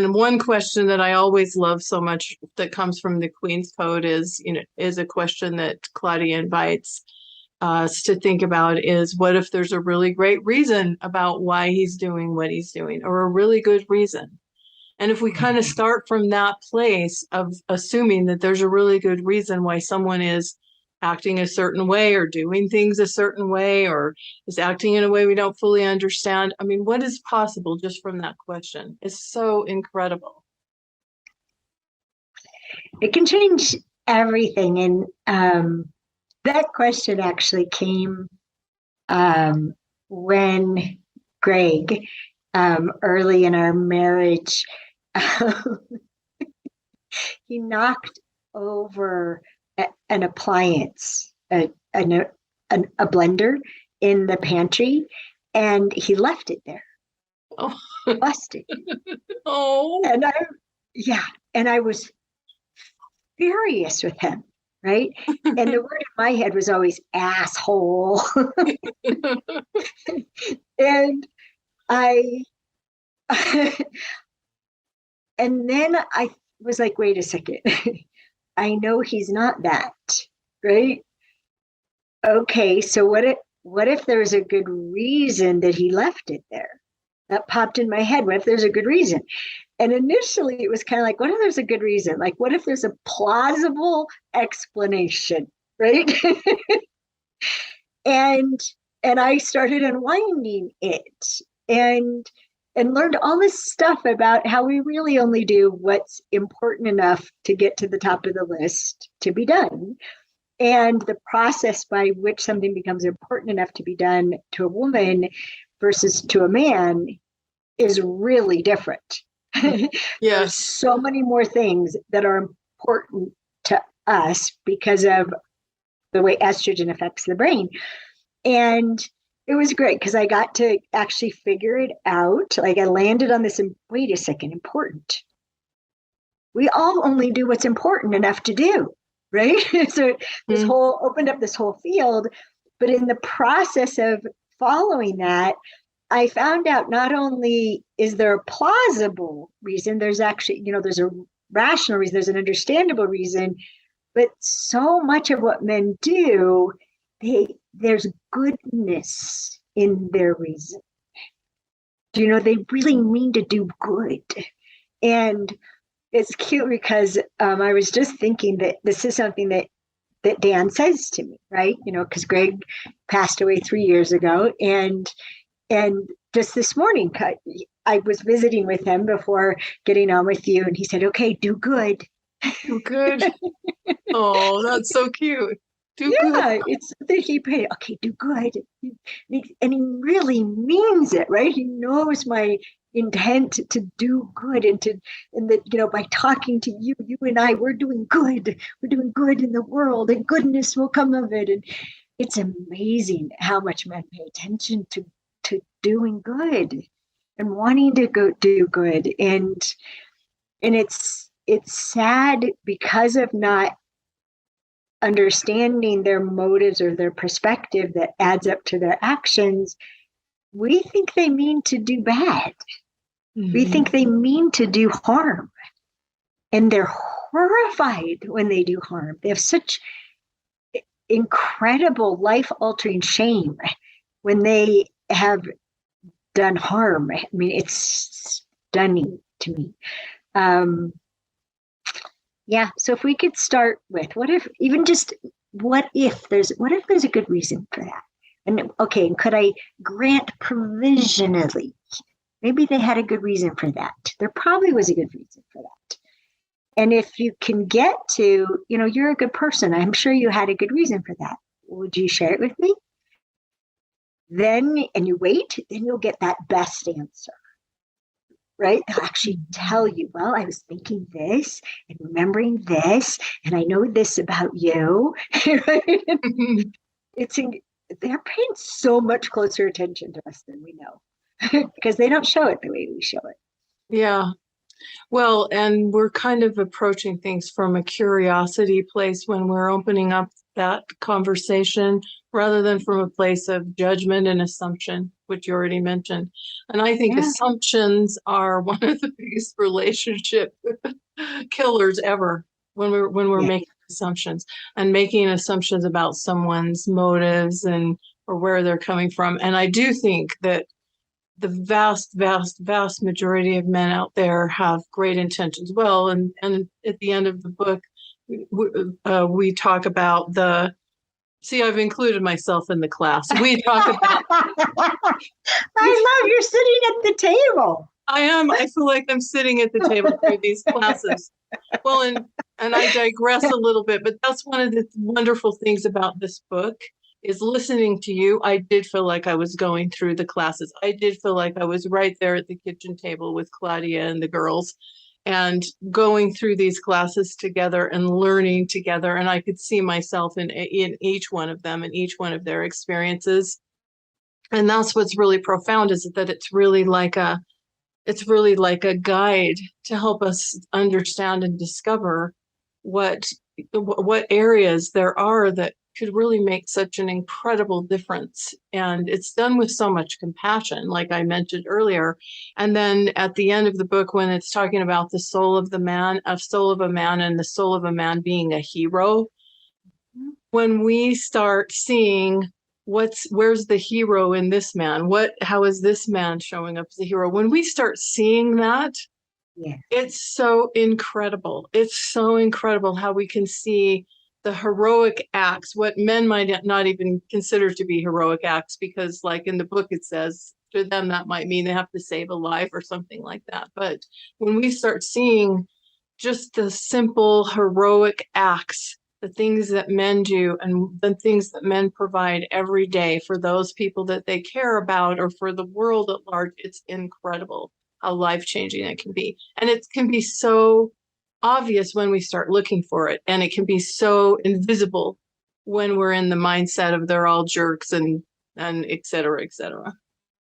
And one question that I always love so much that comes from the Queen's Code is a question that Claudia invites us to think about is, what if there's a really great reason about why he's doing what he's doing, or a really good reason? And if we kind of start from that place of assuming that there's a really good reason why someone is acting a certain way or doing things a certain way or is acting in a way we don't fully understand. I mean, what is possible just from that question is so incredible. It can change everything. And that question actually came when Greg, early in our marriage, he knocked over an appliance, a blender in the pantry, and he left it there. Oh, busted. Oh, and I was furious with him, right? And the word in my head was always asshole. And and then I was like, wait a second. I know he's not that, right? Okay, so what if there's a good reason that he left it there? That popped in my head. What if there's a good reason? And initially it was kind of like, what if there's a good reason? Like, what if there's a plausible explanation, right? and I started unwinding it and learned all this stuff about how we really only do what's important enough to get to the top of the list to be done. And the process by which something becomes important enough to be done to a woman versus to a man is really different. Yes. There's so many more things that are important to us because of the way estrogen affects the brain. And it was great because I got to actually figure it out. Like I landed on this, wait a second, important. We all only do what's important enough to do, right? So this opened up this whole field, but in the process of following that, I found out not only is there a plausible reason, there's actually, there's a rational reason, there's an understandable reason, but so much of what men do, there's goodness in their reason. They really mean to do good. And it's cute because I was just thinking that this is something that Dan says to me, right? Because Greg passed away 3 years ago. And just this morning, I was visiting with him before getting on with you. And he said, okay, do good. Do good. Oh, that's so cute. Do good. It's that he paid. Okay, do good. And he really means it, right? He knows my intent to do good and that, by talking to you and I, we're doing good. We're doing good in the world and goodness will come of it. And it's amazing how much men pay attention to doing good and wanting to go do good. And it's sad because of not understanding their motives or their perspective that adds up to their actions. We think they mean to do bad. Mm-hmm. We think they mean to do harm. And they're horrified when they do harm. They have such incredible life-altering shame when they have done harm. I mean, it's stunning to me. So if we could start with what if there's a good reason for that? And okay, could I grant provisionally? Maybe they had a good reason for that. There probably was a good reason for that. And if you can get to, you're a good person, I'm sure you had a good reason for that. Would you share it with me? Then, and you wait, then you'll get that best answer. Right? They'll actually tell you, well, I was thinking this and remembering this, and I know this about you. Right? They're paying so much closer attention to us than we know because they don't show it the way we show it. Yeah. Well, and we're kind of approaching things from a curiosity place when we're opening up that conversation. rather than from a place of judgment and assumption, which you already mentioned. And I think assumptions are one of the biggest relationship killers ever when we're making assumptions and making assumptions about someone's motives and or where they're coming from. And I do think that the vast majority of men out there have great intentions. Well, and at the end of the book, we talk about see, I've included myself in the class. We talk about. I love you're sitting at the table. I am. I feel like I'm sitting at the table through these classes. Well, and I digress a little bit, but that's one of the wonderful things about this book is listening to you. I did feel like I was going through the classes. I did feel like I was right there at the kitchen table with Claudia and the girls and going through these classes together and learning together. And I could see myself in each one of them and each one of their experiences. And that's what's really profound is that it's really like a guide to help us understand and discover what areas there are that could really make such an incredible difference. And it's done with so much compassion, like I mentioned earlier. And then at the end of the book, when it's talking about the soul of a man and the soul of a man being a hero, when we start seeing where's the hero in this man? How is this man showing up as a hero? When we start seeing that, it's so incredible. It's so incredible how we can see the heroic acts, what men might not even consider to be heroic acts, because like in the book, it says to them, that might mean they have to save a life or something like that. But when we start seeing just the simple heroic acts, the things that men do and the things that men provide every day for those people that they care about or for the world at large, it's incredible how life-changing it can be. And it can be so obvious when we start looking for it. And it can be so invisible when we're in the mindset of they're all jerks and et cetera, et cetera.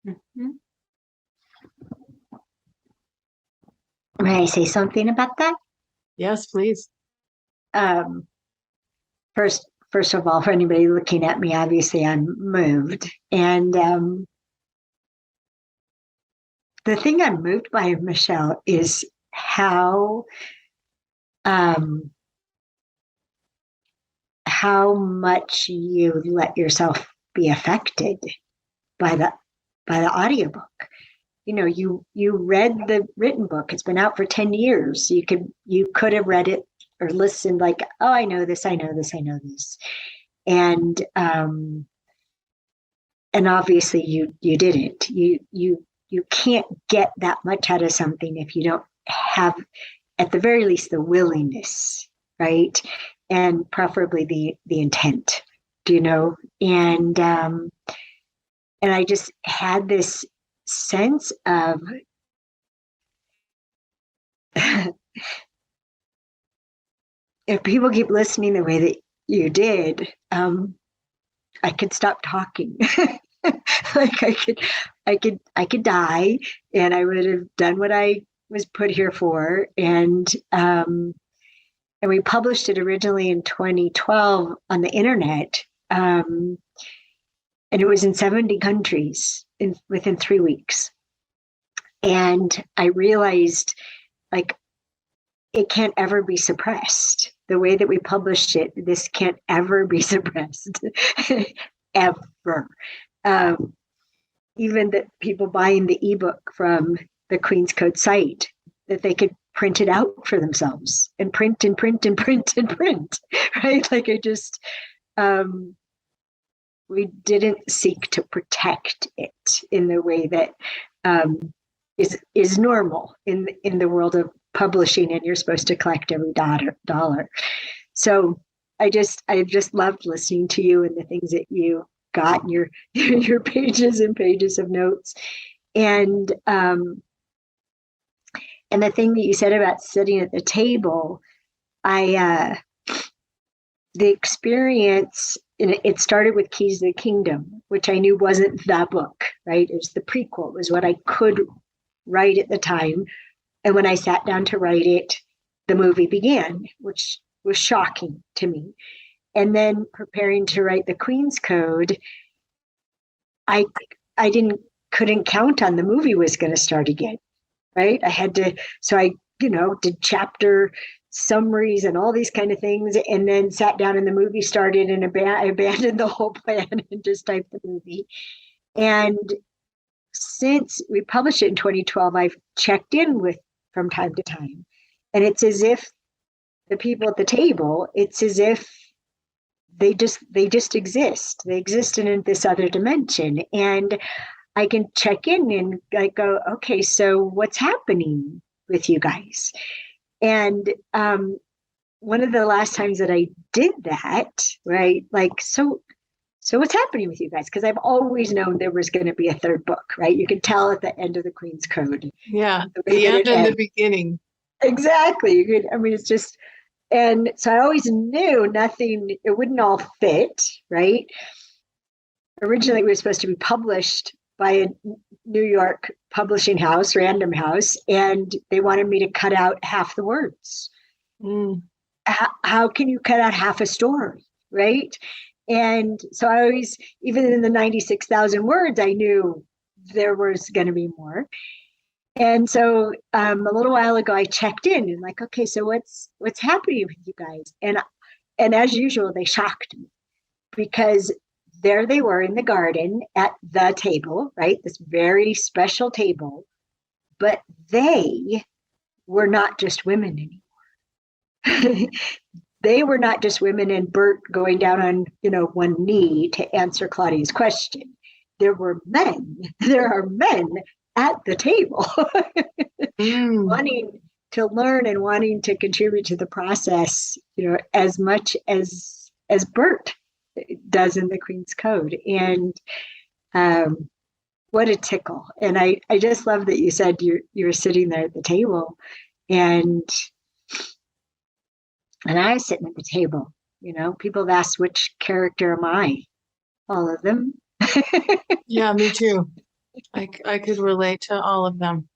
Mm-hmm. May I say something about that? Yes, please. First of all, for anybody looking at me, obviously I'm moved. And the thing I'm moved by, Michelle, is how much you let yourself be affected by the audiobook. You know, you read the written book. It's been out for 10 years. You could have read it or listened like, oh, I know this. And obviously you didn't. You can't get that much out of something if you don't have, at the very least, the willingness, right? And preferably the intent, you know? And I just had this sense of if people keep listening the way that you did, I could stop talking. Like I could die, and I would have done what I was put here for. And we published it originally in 2012 on the internet, and it was in 70 countries within 3 weeks. And I realized, like, it can't ever be suppressed. The way that we published it, this can't ever be suppressed, ever. Even that people buying the ebook from the Queen's Code site, that they could print it out for themselves and print, right? Like we didn't seek to protect it in the way that is normal in the world of publishing, and you're supposed to collect every dollar. So I just loved listening to you and the things that you got in your pages and pages of notes. And the thing that you said about sitting at the table, the experience, it started with Keys to the Kingdom, which I knew wasn't the book, right? It was the prequel. It was what I could write at the time. And when I sat down to write it, the movie began, which was shocking to me. And then preparing to write the Queen's Code, I couldn't count on the movie was going to start again, right? I had to, so I, did chapter summaries and all these kind of things, and then sat down and the movie started, and I abandoned the whole plan and just typed the movie. And since we published it in 2012, I've checked in with from time to time, and it's as if the people at the table, it's as if they just exist. They exist in this other dimension, and I can check in and I go, okay, so what's happening with you guys? And one of the last times that I did that, right? Like, so what's happening with you guys? Because I've always known there was going to be a third book, right? You can tell at the end of the Queen's Code. Yeah, the end and the beginning. Exactly. It's just, and so I always knew it wouldn't all fit, right? Originally, we were supposed to be published by a New York publishing house, Random House, and they wanted me to cut out half the words. How can you cut out half a story, right? And so I always, even in the 96,000 words, I knew there was going to be more. And so a little while ago, I checked in and like, okay, so what's happening with you guys? And as usual, they shocked me, because there they were in the garden at the table, right? This very special table, but they were not just women anymore. They were not just women, and Bert going down on, one knee to answer Claudia's question. There were men. There are men at the table wanting to learn and wanting to contribute to the process, as much as Bert does in the Queen's Code. And what a tickle. And I just love that you said you were sitting there at the table, and I was sitting at the table. People have asked, which character am I? All of them. Yeah, me too. I could relate to all of them.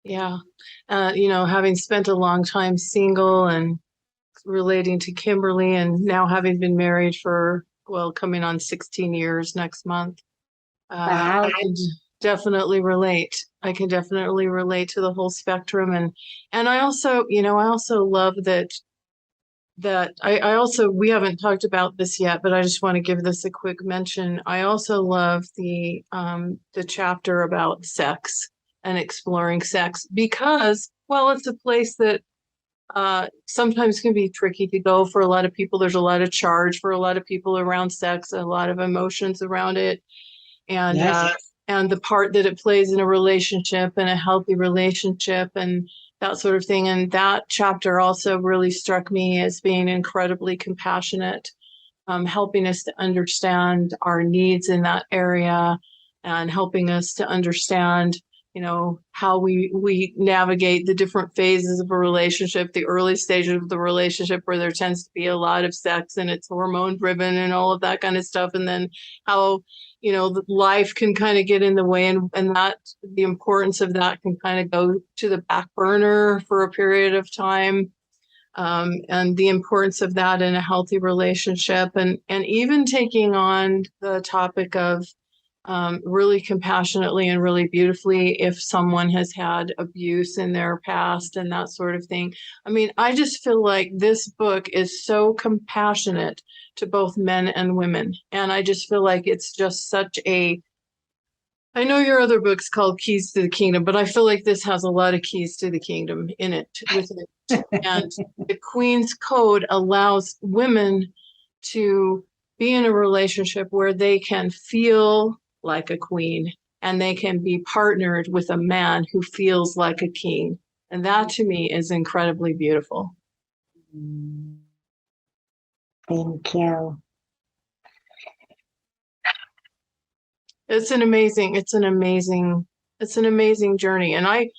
Yeah. Having spent a long time single and relating to Kimberly, and now having been married for, coming on 16 years next month. Wow. I can definitely relate. I can definitely relate to the whole spectrum. And I also love that we haven't talked about this yet, but I just want to give this a quick mention. I also love the chapter about sex and exploring sex, because, it's a place that sometimes can be tricky to go for a lot of people. There's a lot of charge for a lot of people around sex, a lot of emotions around it. And yes. And the part that it plays in a relationship, and a healthy relationship, and that sort of thing. And that chapter also really struck me as being incredibly compassionate, helping us to understand our needs in that area, and helping us to understand, how we navigate the different phases of a relationship, the early stages of the relationship where there tends to be a lot of sex and it's hormone driven and all of that kind of stuff. And then how, the life can kind of get in the way, and that the importance of that can kind of go to the back burner for a period of time. And the importance of that in a healthy relationship, and even taking on the topic of really compassionately and really beautifully if someone has had abuse in their past and that sort of thing. I just feel like this book is so compassionate to both men and women. And I just feel like it's just such I know your other book's called Keys to the Kingdom, but I feel like this has a lot of keys to the kingdom in it, with it. And the Queen's Code allows women to be in a relationship where they can feel like a queen, and they can be partnered with a man who feels like a king. And that to me is incredibly beautiful. Thank you. It's an amazing journey. And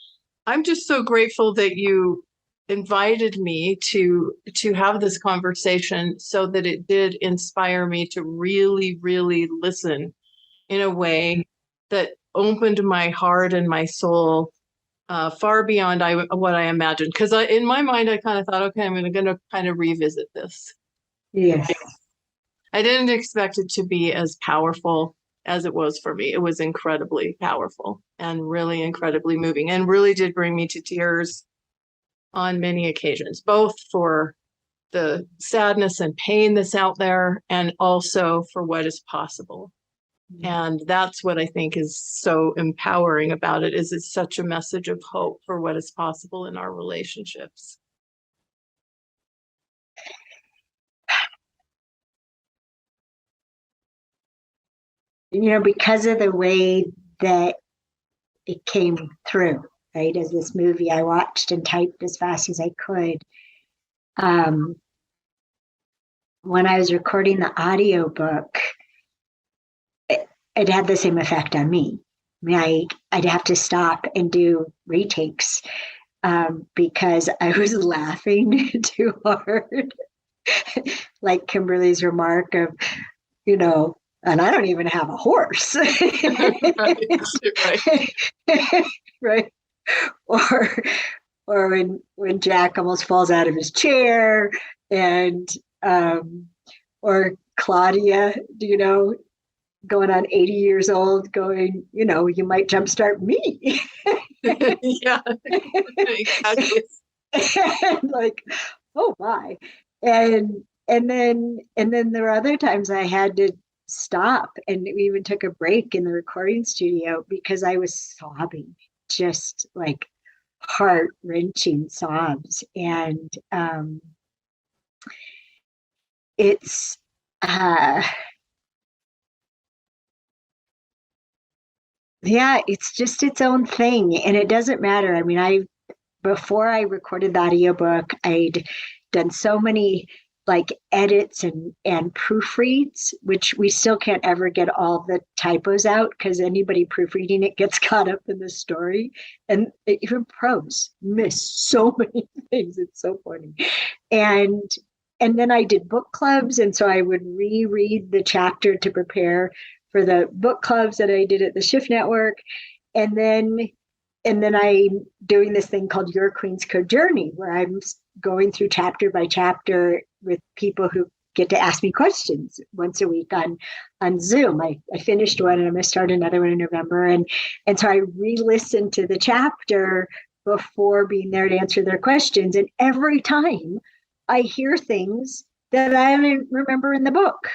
I'm just so grateful that you invited me to have this conversation, so that it did inspire me to really, really listen in a way that opened my heart and my soul far beyond what I imagined. Because in my mind, I kind of thought, okay, I'm going to kind of revisit this. Yes. I didn't expect it to be as powerful as it was for me. It was incredibly powerful and really incredibly moving, and really did bring me to tears on many occasions, both for the sadness and pain that's out there and also for what is possible. And that's what I think is so empowering about it, is it's such a message of hope for what is possible in our relationships. Because of the way that it came through, right? As this movie I watched and typed as fast as I could. When I was recording the audiobook, it had the same effect on me. I mean, I'd have to stop and do retakes because I was laughing too hard. Like Kimberly's remark of, and I don't even have a horse. Right. Or when Jack almost falls out of his chair, and or Claudia, going on 80 years old, going, you might jumpstart me. Yeah, exactly. And like, oh my. And then there were other times I had to stop, and we even took a break in the recording studio because I was sobbing, just like heart-wrenching sobs. And it's it's just its own thing, and it doesn't matter. I mean, before I recorded the audiobook, I'd done so many like edits and proofreads, which we still can't ever get all the typos out because anybody proofreading it gets caught up in the story. And even pros miss so many things. It's so funny. And then I did book clubs. And so I would reread the chapter to prepare for the book clubs that I did at the Shift Network. And then I'm doing this thing called Your Queen's Code Journey, where I'm going through chapter by chapter with people who get to ask me questions once a week on Zoom. I finished one and I'm going to start another one in November. And so I re-listened to the chapter before being there to answer their questions. And every time I hear things that I didn't remember in the book.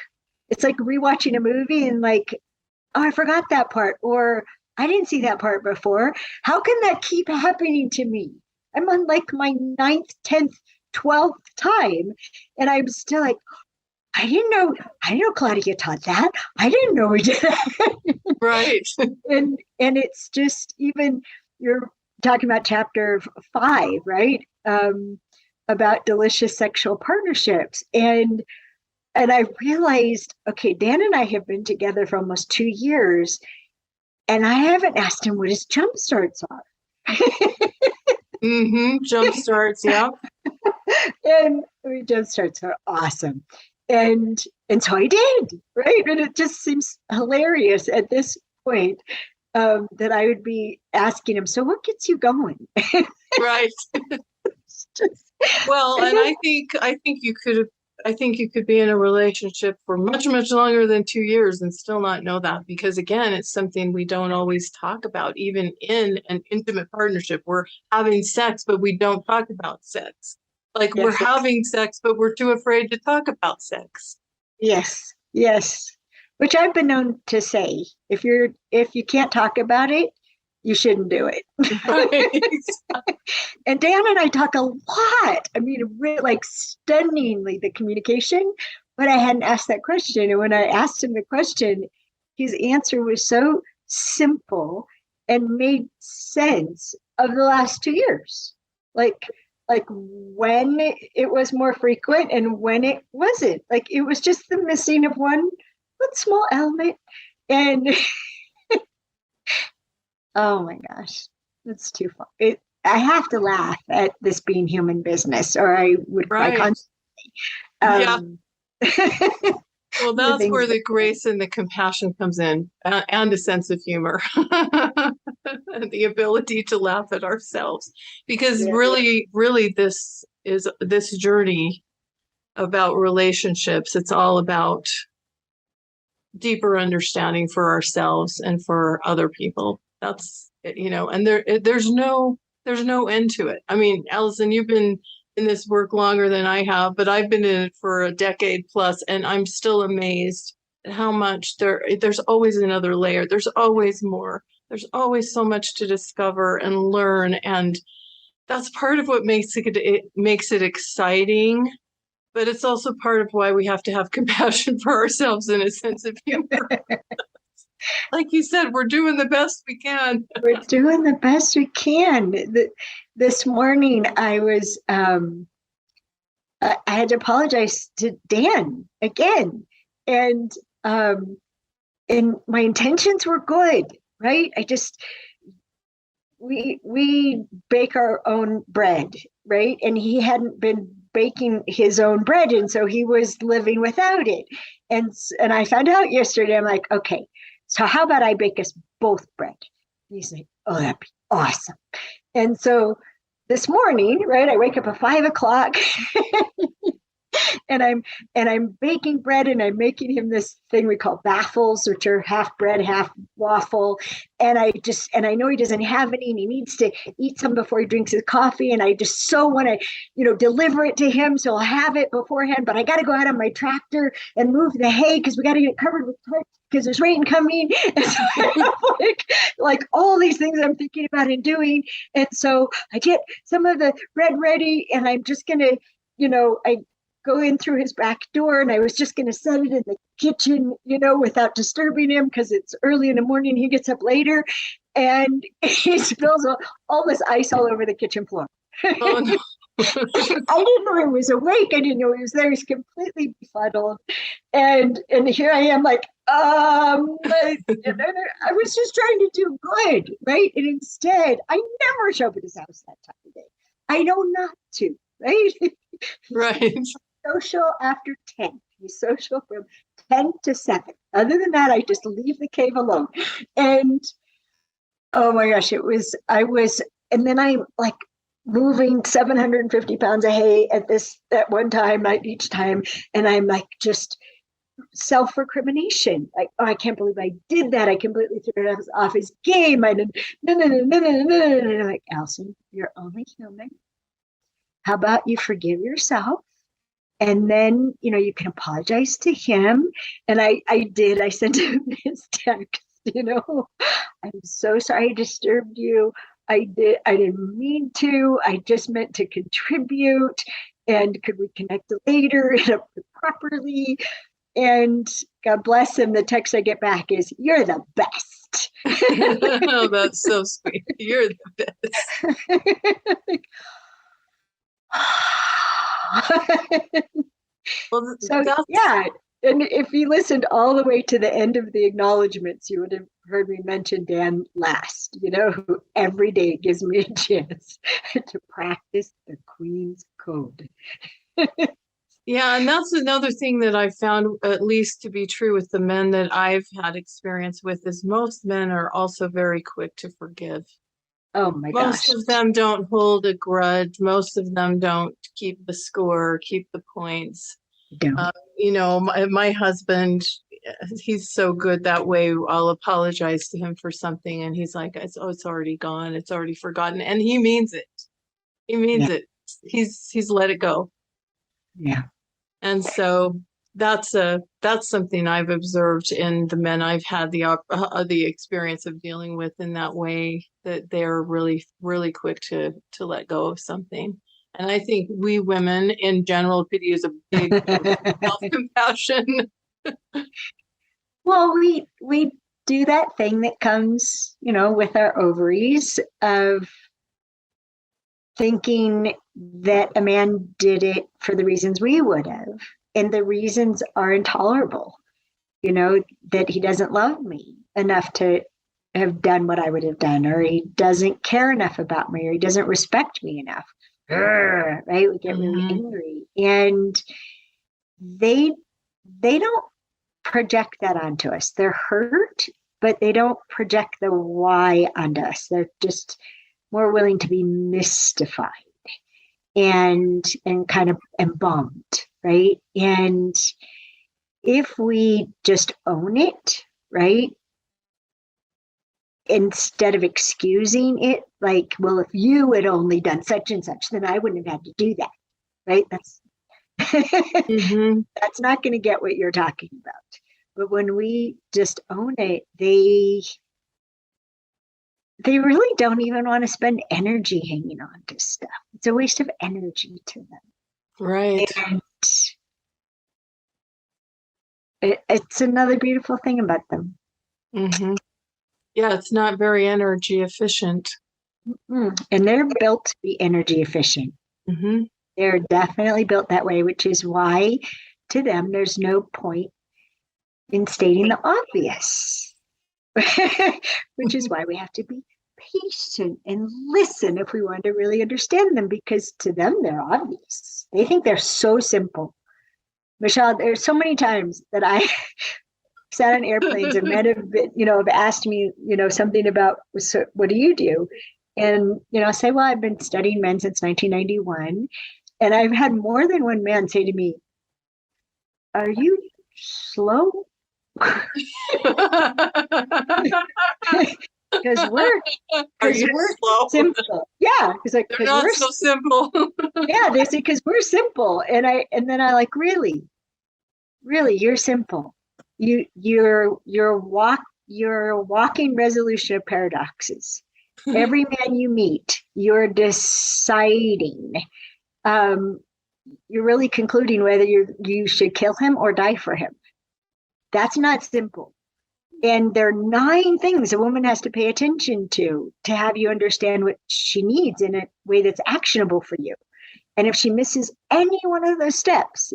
It's like rewatching a movie and like, oh, I forgot that part, or I didn't see that part before. How can that keep happening to me? I'm on like my 9th, 10th, 12th time. And I'm still like, I didn't know Claudia taught that. I didn't know we did that. Right. And it's just, even you're talking about chapter 5, right? About delicious sexual partnerships. And I realized, okay, Dan and I have been together for almost 2 years, and I haven't asked him what his jump starts are. Jump starts, yeah. And jump starts are awesome. And so I did, right? And it just seems hilarious at this point that I would be asking him, so what gets you going? Right. Well, and I think you could be in a relationship for much, much longer than 2 years and still not know that, because again, it's something we don't always talk about. Even in an intimate partnership, we're having sex, but we don't talk about sex. Like we're having sex, but we're too afraid to talk about sex. Yes. Which I've been known to say, if you can't talk about it, you shouldn't do it. Right. And Dan and I talk a lot. I mean, like stunningly, the communication, but I hadn't asked that question. And when I asked him the question, his answer was so simple and made sense of the last 2 years. Like when it was more frequent and when it wasn't. Like it was just the missing of one small element. And oh my gosh, that's too fun. I have to laugh at this being human business, or I would cry constantly. Yeah. Well, that's where the grace and the compassion comes in, and a sense of humor, and the ability to laugh at ourselves. Because really, this journey about relationships. It's all about deeper understanding for ourselves and for other people. That's, and there's no end to it. I mean, Alison, you've been in this work longer than I have, but I've been in it for a decade plus, and I'm still amazed at how much there's always another layer. There's always more. There's always so much to discover and learn. And that's part of what makes it exciting. But it's also part of why we have to have compassion for ourselves and a sense of humor. Like you said, we're doing the best we can. We're doing the best we can. This morning, I had to apologize to Dan again, and my intentions were good, right? We bake our own bread, right? And he hadn't been baking his own bread, and so he was living without it. And I found out yesterday, I'm like, okay, so how about I bake us both bread? And he's like, oh, that'd be awesome. And so this morning, right, I wake up at 5 o'clock and I'm baking bread, and I'm making him this thing we call baffles, which are half bread, half waffle. And I know he doesn't have any, and he needs to eat some before he drinks his coffee. And I just so want to, deliver it to him so I'll have it beforehand. But I got to go out on my tractor and move the hay because we got to get it covered with tarps because there's rain coming. And so I have like all these things I'm thinking about and doing. And so I get some of the bread ready, and I'm just going to, I go in through his back door, and I was just going to set it in the kitchen, without disturbing him because it's early in the morning. He gets up later, and he spills all this ice all over the kitchen floor. Oh, no. I didn't know he was awake. I didn't know he was there. He's completely befuddled. And here I am like, I was just trying to do good, right? And instead, I never show up at his house that time of day. I know not to, right? Right. Social after 10. He's social from 10 to 7. Other than that, I just leave the cave alone. And oh my gosh, and then I'm like moving 750 pounds of hay at one time, not each time. And I'm like just self-recrimination. Like, oh, I can't believe I did that. I completely threw it off his game. I didn't, no. And I'm like, Alison, you're only human. How about you forgive yourself? And then, you can apologize to him. And I did. I sent him his text, I'm so sorry I disturbed you. I didn't mean to. I just meant to contribute. And could we connect later properly? And God bless him. The text I get back is, you're the best. Oh, that's so sweet. You're the best. Well, so yeah, and if you listened all the way to the end of the acknowledgments, you would have heard me mention Dan last, who every day gives me a chance to practice the Queen's Code. Yeah, and that's another thing that I've found, at least to be true with the men that I've had experience with, is most men are also very quick to forgive. Oh my gosh. Most of them don't hold a grudge. Most of them don't keep the score, keep the points. My husband, he's so good that way. I'll apologize to him for something, and he's like, it's already gone. It's already forgotten. And he means it. He means it. He's let it go. Yeah. And so that's something I've observed in the men I've had the experience of dealing with in that way, that they're really, really quick to let go of something. And I think we women in general could use a big self-compassion. Well, we do that thing that comes, with our ovaries of thinking that a man did it for the reasons we would have. And the reasons are intolerable, that he doesn't love me enough to have done what I would have done, or he doesn't care enough about me, or he doesn't respect me enough. Right? We get really angry. And they don't project that onto us. They're hurt, but they don't project the why onto us. They're just more willing to be mystified and kind of bummed, right? And if we just own it, right? Instead of excusing it, like, well, if you had only done such and such, then I wouldn't have had to do that, right? That's Mm-hmm. that's not going to get what you're talking about. But when we just own it, they really don't even want to spend energy hanging on to stuff. It's a waste of energy to them. Right. And it's another beautiful thing about them. Mm-hmm. Yeah, it's not very energy efficient. And they're built to be energy efficient. Mm-hmm. They're definitely built that way, which is why to them there's no point in stating the obvious, which is why we have to be patient and listen if we want to really understand them, because to them they're obvious. They think they're so simple. Michelle, there's so many times that I sat on airplanes and men have been, have asked me, something about, so what do you do? And, I say, well, I've been studying men since 1991. And I've had more than one man say to me, are you slow? Because we're slow? simple. Yeah. He's like, they're not so simple. Yeah, they say, because we're simple. And then I like, really, you're simple. You're walking resolution of paradoxes. Every man you meet, you're deciding. You're really concluding whether you should kill him or die for him. That's not simple. And there are 9 things a woman has to pay attention to have you understand what she needs in a way that's actionable for you. And if she misses any one of those steps,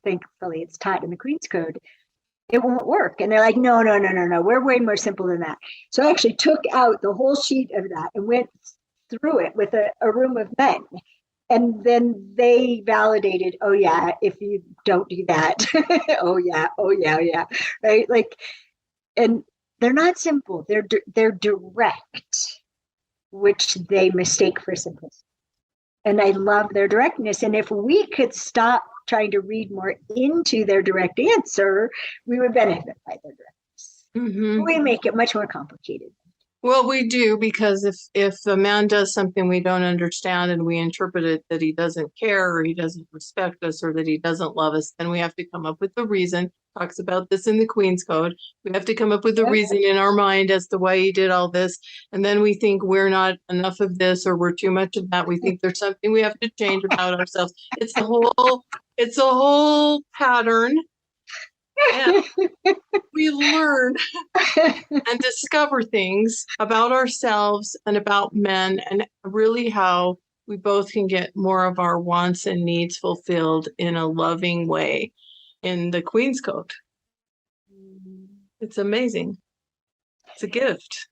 thankfully it's taught in the Queen's Code, it won't work. And they're like, no, we're way more simple than that. So I actually took out the whole sheet of that and went through it with a room of men. And then they validated, oh yeah, if you don't do that, oh yeah, right? Like, and they're not simple. They're direct, which they mistake for simplicity. And I love their directness. And if we could stop trying to read more into their direct answer, we would benefit by their directness. Mm-hmm. We make it much more complicated. Well, we do, because if a man does something we don't understand and we interpret it that he doesn't care or he doesn't respect us or that he doesn't love us, then we have to come up with the reason. Talks about this in the Queen's Code. We have to come up with the reason in our mind as to why he did all this. And then we think we're not enough of this or we're too much of that. We think there's something we have to change about ourselves. It's a whole pattern. And we learn and discover things about ourselves and about men, and really how we both can get more of our wants and needs fulfilled in a loving way in the Queen's Code. It's amazing. It's a gift.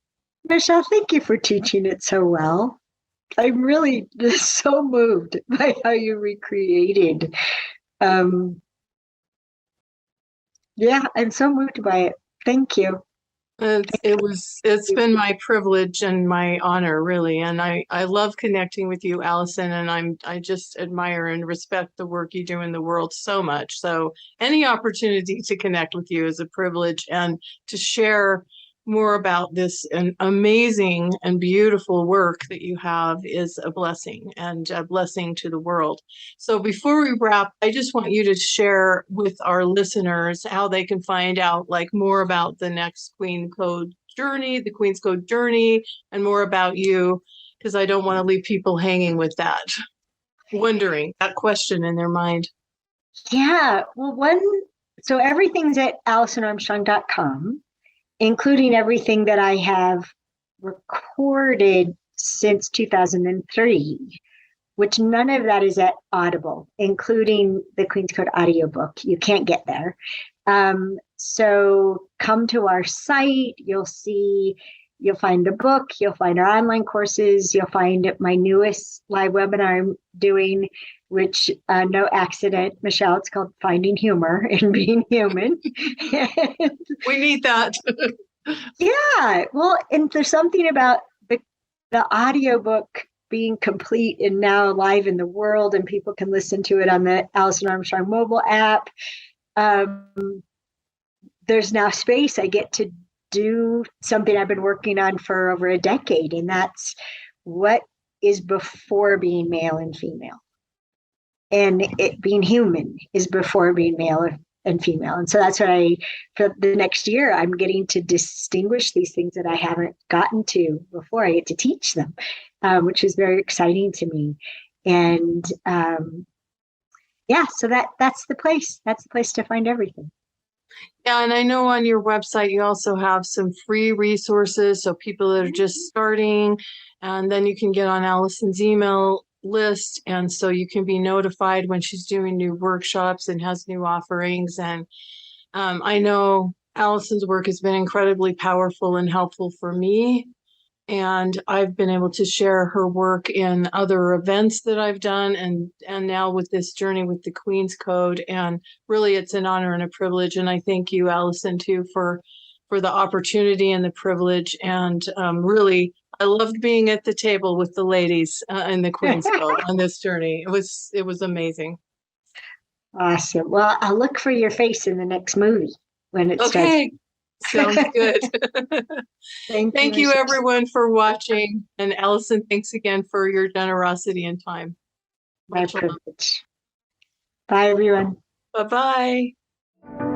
Michelle, thank you for teaching it so well. I'm really just so moved by how you recreated. Yeah, I'm so moved by it. Thank you. It's been my privilege and my honor, really. And I love connecting with you, Alison, and I just admire and respect the work you do in the world so much. So any opportunity to connect with you is a privilege, and to share more about this amazing and beautiful work that you have is a blessing, and a blessing to the world. So before we wrap, I just want you to share with our listeners how they can find out more about the next Queen's Code journey, and more about you, because I don't want to leave people hanging with that, wondering that question in their mind. Yeah, well, so everything's at AlisonArmstrong.com. including everything that I have recorded since 2003, which none of that is at Audible, including the Queen's Code audiobook. You can't get there. So come to our site. You'll find the book. You'll find our online courses. You'll find my newest live webinar I'm doing, which no accident, Michelle, it's called Finding Humor in Being Human. We need that. Yeah. Well, and there's something about the audiobook being complete and now live in the world, and people can listen to it on the Alison Armstrong mobile app. There's now space. I get to do something I've been working on for over a decade, and that's what is before being male and female. And it being human is before being male and female. And so that's what for the next year, I'm getting to distinguish these things that I haven't gotten to before. I get to teach them, which is very exciting to me. And so that's the place. That's the place to find everything. Yeah, and I know on your website you also have some free resources, so people that are just starting, and then you can get on Alison's email list, and so you can be notified when she's doing new workshops and has new offerings. And I know Alison's work has been incredibly powerful and helpful for me, and I've been able to share her work in other events that I've done, and now with this journey with the Queen's Code. And really, it's an honor and a privilege. And I thank you, Alison, too, for the opportunity and the privilege. And really, I loved being at the table with the ladies in the Queen's Code on this journey. It was amazing. Awesome. Well, I'll look for your face in the next movie when it starts. Okay. Sounds good. Thank you, everyone, for watching. And Alison, thanks again for your generosity and time. My privilege. Bye, everyone. Bye-bye.